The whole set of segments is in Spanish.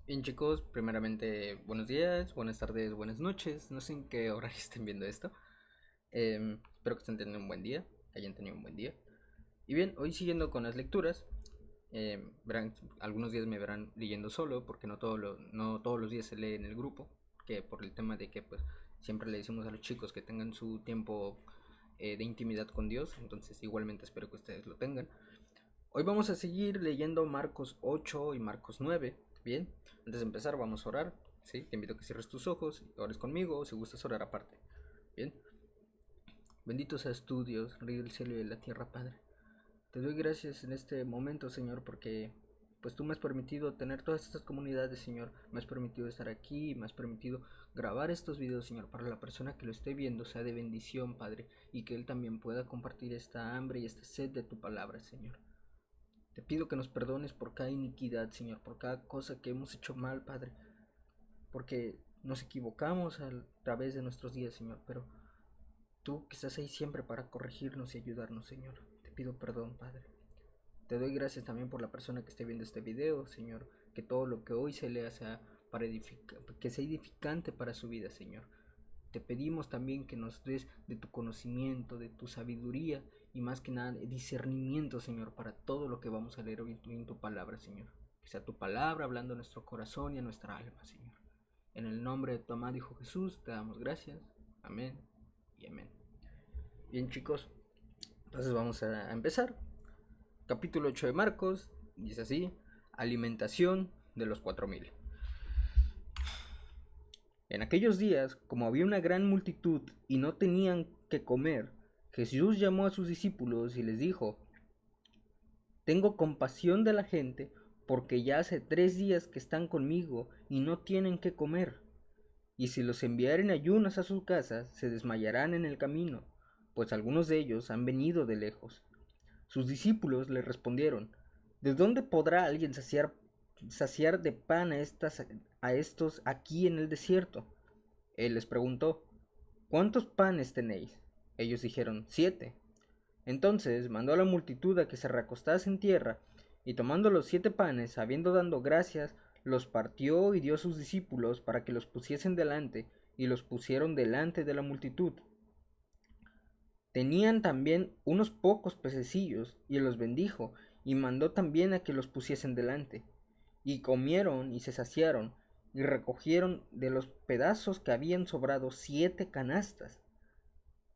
Bien chicos, primeramente buenos días, buenas tardes, buenas noches, no sé en qué horario estén viendo esto. Espero que estén teniendo un buen día, que hayan tenido un buen día. Y bien, hoy siguiendo con las lecturas, verán, algunos días me verán leyendo solo, porque no todos los días se lee en el grupo, que por el tema de que pues siempre le decimos a los chicos que tengan su tiempo de intimidad con Dios, entonces igualmente espero que ustedes lo tengan. Hoy vamos a seguir leyendo Marcos 8 y Marcos 9. Bien, antes de empezar vamos a orar. ¿Sí? Te invito a que cierres tus ojos y ores conmigo o si gustas orar aparte. Bien, bendito seas tú, Dios, Rey del cielo y de la tierra, Padre. Te doy gracias en este momento, Señor, porque pues tú me has permitido tener todas estas comunidades, Señor. Me has permitido estar aquí, me has permitido grabar estos videos, Señor, para la persona que lo esté viendo sea de bendición, Padre, y que él también pueda compartir esta hambre y esta sed de tu palabra, Señor. Te pido que nos perdones por cada iniquidad, Señor, por cada cosa que hemos hecho mal, Padre, porque nos equivocamos a través de nuestros días, Señor, pero tú que estás ahí siempre para corregirnos y ayudarnos, Señor. Te pido perdón, Padre. Te doy gracias también por la persona que esté viendo este video, Señor, que todo lo que hoy se lea sea para que sea edificante para su vida, Señor. Te pedimos también que nos des de tu conocimiento, de tu sabiduría y más que nada discernimiento, Señor, para todo lo que vamos a leer hoy en tu palabra, Señor. Que sea tu palabra hablando a nuestro corazón y a nuestra alma, Señor. En el nombre de tu amado Hijo Jesús te damos gracias. Amén y amén. Bien chicos, entonces vamos a empezar. Capítulo 8 de Marcos, dice así, alimentación de los 4000. En aquellos días, como había una gran multitud y no tenían que comer, Jesús llamó a sus discípulos y les dijo: Tengo compasión de la gente, porque ya hace 3 días que están conmigo y no tienen que comer. Y si los enviaren ayunas a sus casas, se desmayarán en el camino, pues algunos de ellos han venido de lejos. Sus discípulos le respondieron: ¿De dónde podrá alguien saciar de pan a estos aquí en el desierto? Él les preguntó: ¿Cuántos panes tenéis? Ellos dijeron: 7. Entonces mandó a la multitud a que se recostase en tierra, y tomando los 7 panes, habiendo dado gracias, los partió y dio a sus discípulos para que los pusiesen delante, y los pusieron delante de la multitud. Tenían también unos pocos pececillos, y los bendijo, y mandó también a que los pusiesen delante. Y comieron y se saciaron, y recogieron de los pedazos que habían sobrado 7 canastas.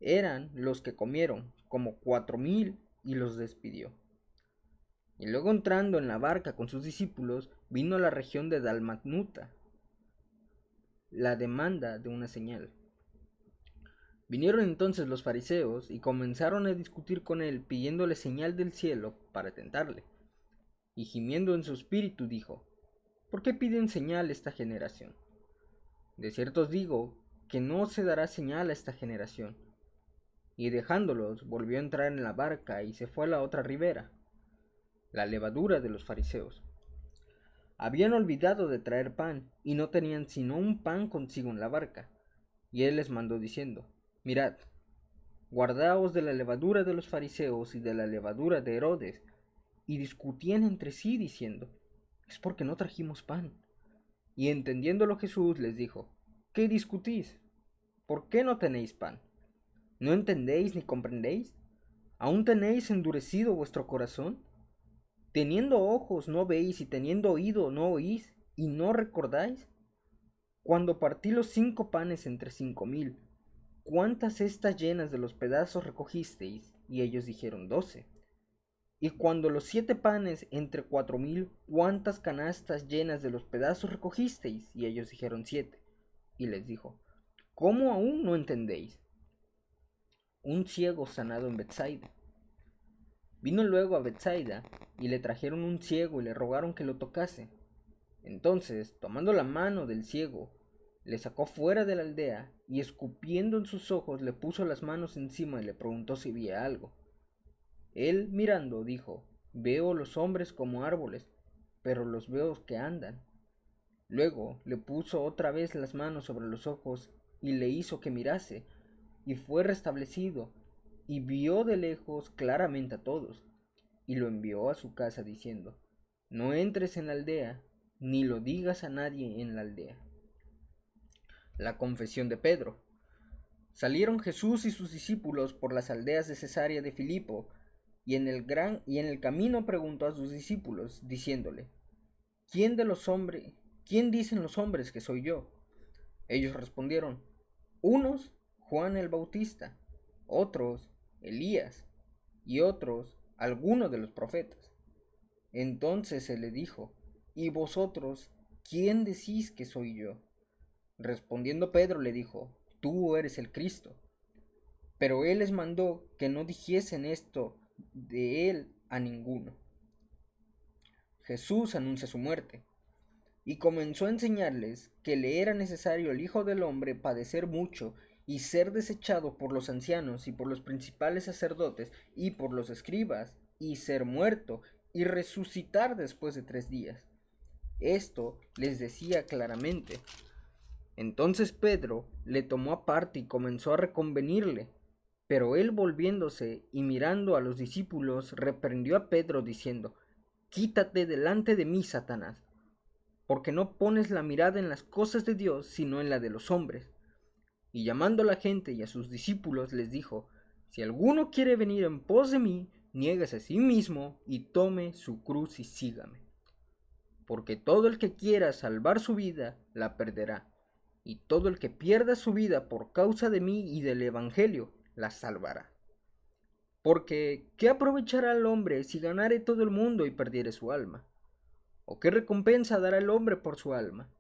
Eran los que comieron, como 4000, y los despidió. Y luego entrando en la barca con sus discípulos, vino a la región de Dalmanuta, la demanda de una señal. Vinieron entonces los fariseos y comenzaron a discutir con él, pidiéndole señal del cielo para tentarle. Y gimiendo en su espíritu dijo: ¿Por qué piden señal esta generación? De cierto os digo que no se dará señal a esta generación. Y dejándolos, volvió a entrar en la barca y se fue a la otra ribera. La levadura de los fariseos. Habían olvidado de traer pan, y no tenían sino un pan consigo en la barca. Y él les mandó diciendo: Mirad, guardaos de la levadura de los fariseos y de la levadura de Herodes. Y discutían entre sí diciendo: Es porque no trajimos pan. Y entendiéndolo Jesús les dijo: ¿Qué discutís? ¿Por qué no tenéis pan? ¿No entendéis ni comprendéis? ¿Aún tenéis endurecido vuestro corazón? Teniendo ojos no veis, y teniendo oído no oís, y no recordáis. Cuando partí los 5 panes entre 5000, ¿cuántas cestas llenas de los pedazos recogisteis? Y ellos dijeron: 12. Y cuando los 7 panes entre 4000, ¿cuántas canastas llenas de los pedazos recogisteis? Y ellos dijeron: 7. Y les dijo: ¿Cómo aún no entendéis? Un ciego sanado en Bethsaida. Vino luego a Bethsaida, y le trajeron un ciego y le rogaron que lo tocase. Entonces, tomando la mano del ciego, le sacó fuera de la aldea, y escupiendo en sus ojos le puso las manos encima y le preguntó si veía algo. Él, mirando, dijo: Veo los hombres como árboles, pero los veo que andan. Luego le puso otra vez las manos sobre los ojos y le hizo que mirase, y fue restablecido, y vio de lejos claramente a todos, y lo envió a su casa diciendo: No entres en la aldea, ni lo digas a nadie en la aldea. La confesión de Pedro. Salieron Jesús y sus discípulos por las aldeas de Cesarea de Filipo, y en el camino preguntó a sus discípulos, diciéndole: ¿Quién dicen los hombres que soy yo? Ellos respondieron: unos, Juan el Bautista; otros, Elías; y otros, alguno de los profetas. Entonces se le dijo: ¿Y vosotros, quién decís que soy yo? Respondiendo Pedro le dijo: Tú eres el Cristo. Pero él les mandó que no dijesen esto de él a ninguno. Jesús anuncia su muerte, y comenzó a enseñarles que le era necesario al Hijo del Hombre padecer mucho y ser desechado por los ancianos y por los principales sacerdotes y por los escribas, y ser muerto y resucitar después de 3 días. Esto les decía claramente. Entonces Pedro le tomó aparte y comenzó a reconvenirle. Pero él, volviéndose y mirando a los discípulos, reprendió a Pedro diciendo: Quítate delante de mí, Satanás, porque no pones la mirada en las cosas de Dios, sino en la de los hombres. Y llamando a la gente y a sus discípulos les dijo: Si alguno quiere venir en pos de mí, niéguese a sí mismo y tome su cruz y sígame. Porque todo el que quiera salvar su vida, la perderá, y todo el que pierda su vida por causa de mí y del Evangelio, la salvará. Porque, ¿qué aprovechará el hombre si ganare todo el mundo y perdiere su alma? ¿O qué recompensa dará el hombre por su alma?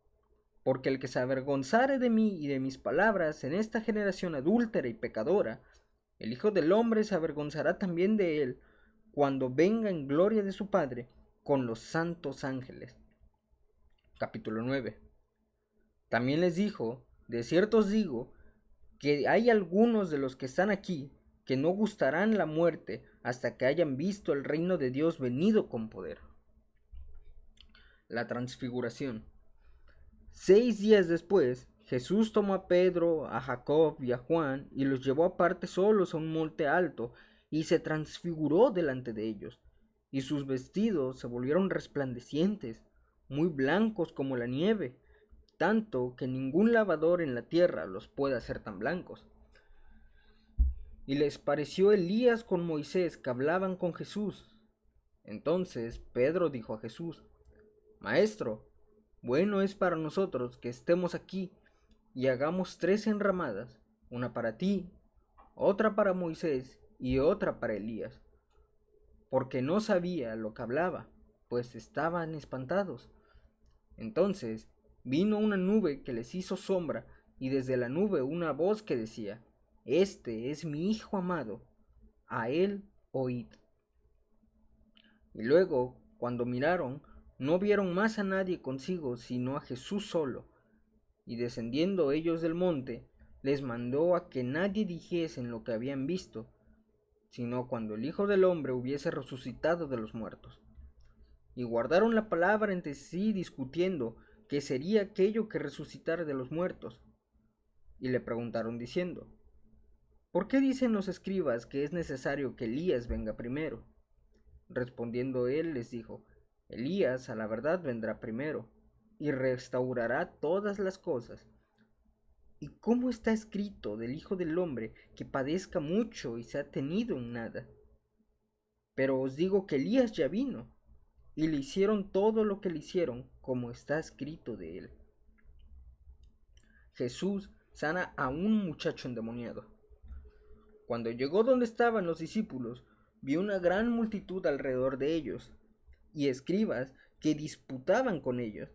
Porque el que se avergonzare de mí y de mis palabras en esta generación adúltera y pecadora, el Hijo del Hombre se avergonzará también de él, cuando venga en gloria de su Padre con los santos ángeles. Capítulo 9. También les dijo: De cierto os digo, que hay algunos de los que están aquí que no gustarán la muerte hasta que hayan visto el reino de Dios venido con poder. La transfiguración. 6 días después, Jesús tomó a Pedro, a Jacob y a Juan y los llevó aparte solos a un monte alto y se transfiguró delante de ellos, y sus vestidos se volvieron resplandecientes, muy blancos como la nieve, tanto que ningún lavador en la tierra los puede hacer tan blancos. Y les pareció Elías con Moisés que hablaban con Jesús. Entonces Pedro dijo a Jesús: Maestro, bueno es para nosotros que estemos aquí y hagamos 3 enramadas, una para ti, otra para Moisés y otra para Elías. Porque no sabía lo que hablaba, pues estaban espantados. Entonces vino una nube que les hizo sombra, y desde la nube una voz que decía: Este es mi Hijo amado, a él oíd. Y luego, cuando miraron, no vieron más a nadie consigo, sino a Jesús solo. Y descendiendo ellos del monte, les mandó a que nadie dijesen lo que habían visto, sino cuando el Hijo del Hombre hubiese resucitado de los muertos. Y guardaron la palabra entre sí, discutiendo qué sería aquello que resucitara de los muertos. Y le preguntaron diciendo: ¿Por qué dicen los escribas que es necesario que Elías venga primero? Respondiendo él les dijo: Elías a la verdad vendrá primero, y restaurará todas las cosas. ¿Y cómo está escrito del Hijo del Hombre que padezca mucho y sea tenido en nada? Pero os digo que Elías ya vino, y le hicieron todo lo que le hicieron, como está escrito de él. Jesús sana a un muchacho endemoniado. Cuando llegó donde estaban los discípulos, vio una gran multitud alrededor de ellos, y escribas que disputaban con ellos.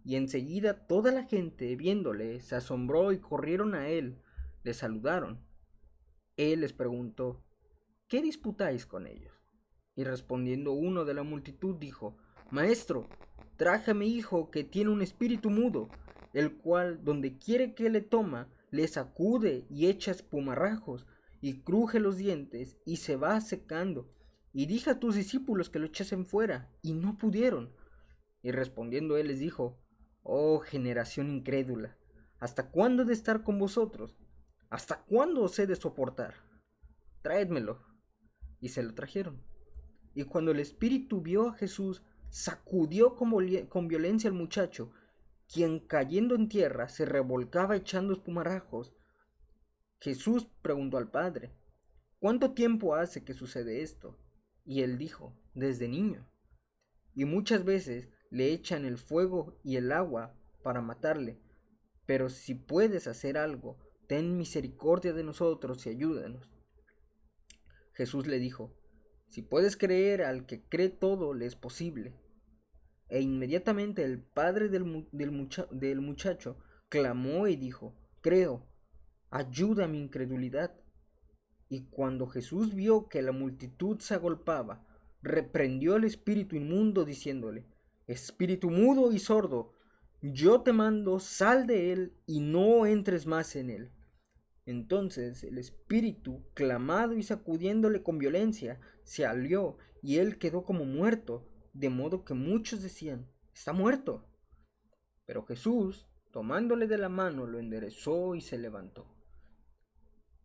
Y enseguida toda la gente, viéndole, se asombró y corrieron a él, le saludaron. Él les preguntó: ¿Qué disputáis con ellos? Y respondiendo uno de la multitud dijo: Maestro, traje a mi hijo que tiene un espíritu mudo, el cual donde quiere que le toma, le sacude y echa espumarajos, y cruje los dientes, y se va secando. Y dije a tus discípulos que lo echasen fuera, y no pudieron. Y respondiendo él les dijo: Oh generación incrédula, ¿hasta cuándo he de estar con vosotros? ¿Hasta cuándo os he de soportar? Traédmelo. Y se lo trajeron. Y cuando el espíritu vio a Jesús, sacudió con violencia al muchacho, quien cayendo en tierra se revolcaba echando espumarajos. Jesús preguntó al padre: ¿cuánto tiempo hace que sucede esto? Y él dijo: desde niño. Y muchas veces le echan el fuego y el agua para matarle. Pero si puedes hacer algo, ten misericordia de nosotros y ayúdanos. Jesús le dijo: si puedes creer, al que cree todo le es posible. E inmediatamente el padre del muchacho clamó y dijo: creo, ayuda a mi incredulidad. Y cuando Jesús vio que la multitud se agolpaba, reprendió al espíritu inmundo diciéndole: espíritu mudo y sordo, yo te mando, sal de él y no entres más en él. Entonces el espíritu, clamado y sacudiéndole con violencia, se salió y él quedó como muerto, de modo que muchos decían: está muerto. Pero Jesús, tomándole de la mano, lo enderezó y se levantó.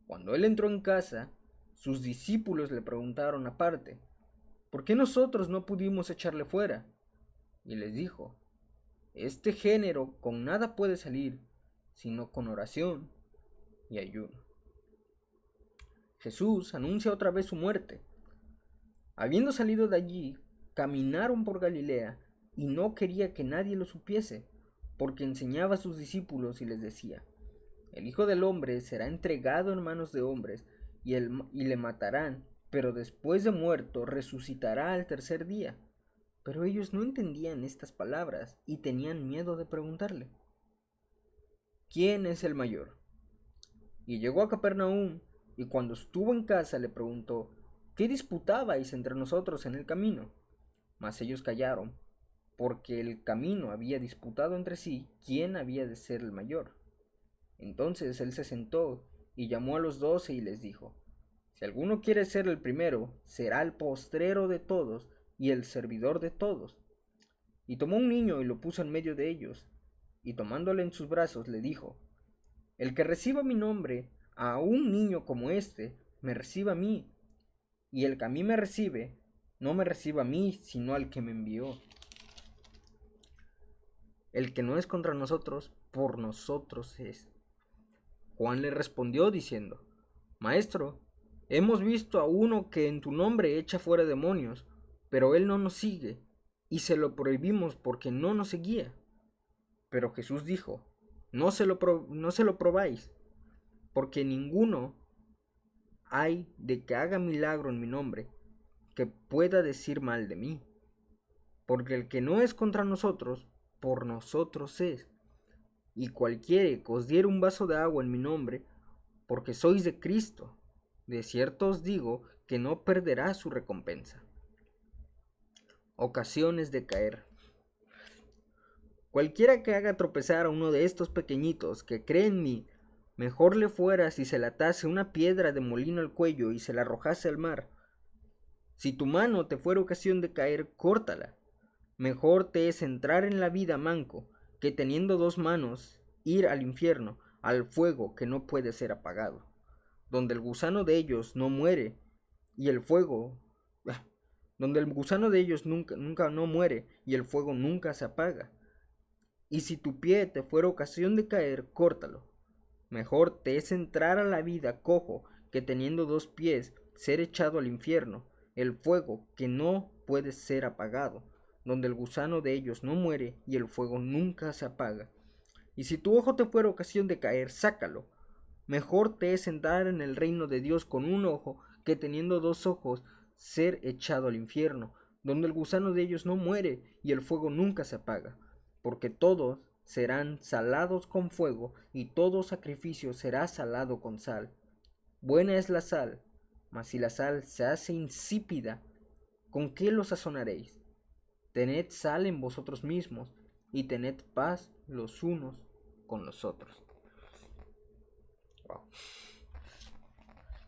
Cuando él entró en casa, sus discípulos le preguntaron aparte: ¿por qué nosotros no pudimos echarle fuera? Y les dijo: este género con nada puede salir, sino con oración y ayuno. Jesús anuncia otra vez su muerte. Habiendo salido de allí, caminaron por Galilea, y no quería que nadie lo supiese, porque enseñaba a sus discípulos y les decía: el Hijo del Hombre será entregado en manos de hombres, y le matarán, pero después de muerto resucitará al tercer día. Pero ellos no entendían estas palabras y tenían miedo de preguntarle: ¿quién es el mayor? Y llegó a Capernaum, y cuando estuvo en casa le preguntó: ¿qué disputabais entre nosotros en el camino? Mas ellos callaron, porque el camino había disputado entre sí quién había de ser el mayor. Entonces él se sentó y llamó a los 12 y les dijo: si alguno quiere ser el primero, será el postrero de todos y el servidor de todos. Y tomó un niño y lo puso en medio de ellos, y tomándole en sus brazos le dijo: el que reciba mi nombre, a un niño como este, me reciba a mí, y el que a mí me recibe, no me reciba a mí, sino al que me envió. El que no es contra nosotros, por nosotros es. Juan le respondió diciendo: Maestro, hemos visto a uno que en tu nombre echa fuera demonios, pero él no nos sigue, y se lo prohibimos porque no nos seguía. Pero Jesús dijo: no se lo probáis, porque ninguno hay de que haga milagro en mi nombre que pueda decir mal de mí. Porque el que no es contra nosotros, por nosotros es. Y cualquiera que os diere un vaso de agua en mi nombre, porque sois de Cristo, de cierto os digo que no perderá su recompensa. Ocasiones de caer. Cualquiera que haga tropezar a uno de estos pequeñitos que cree en mí, mejor le fuera si se le atase una piedra de molino al cuello y se la arrojase al mar. Si tu mano te fuera ocasión de caer, córtala. Mejor te es entrar en la vida manco, que teniendo dos manos ir al infierno, al fuego que no puede ser apagado, donde el gusano de ellos no muere, y el fuego, donde el gusano de ellos nunca no muere, y el fuego nunca se apaga. Y si tu pie te fuera ocasión de caer, córtalo. Mejor te es entrar a la vida cojo, que teniendo dos pies ser echado al infierno, el fuego que no puede ser apagado, donde el gusano de ellos no muere y el fuego nunca se apaga. Y si tu ojo te fuera ocasión de caer, sácalo. Mejor te es entrar en el reino de Dios con un ojo, que teniendo dos ojos ser echado al infierno, donde el gusano de ellos no muere y el fuego nunca se apaga. Porque todos serán salados con fuego, y todo sacrificio será salado con sal. Buena es la sal, mas si la sal se hace insípida, ¿con qué lo sazonaréis? Tened sal en vosotros mismos, y tened paz los unos con los otros. Wow.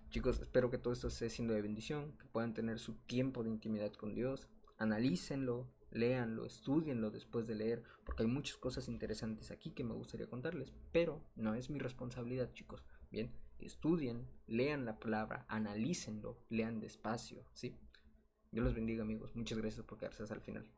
Chicos, espero que todo esto esté siendo de bendición, que puedan tener su tiempo de intimidad con Dios. Analícenlo, léanlo, estudienlo después de leer, porque hay muchas cosas interesantes aquí que me gustaría contarles, pero no es mi responsabilidad, chicos. Bien, estudien, lean la palabra, analícenlo, lean despacio, ¿sí? Dios los bendiga, amigos. Muchas gracias por quedarse hasta el final.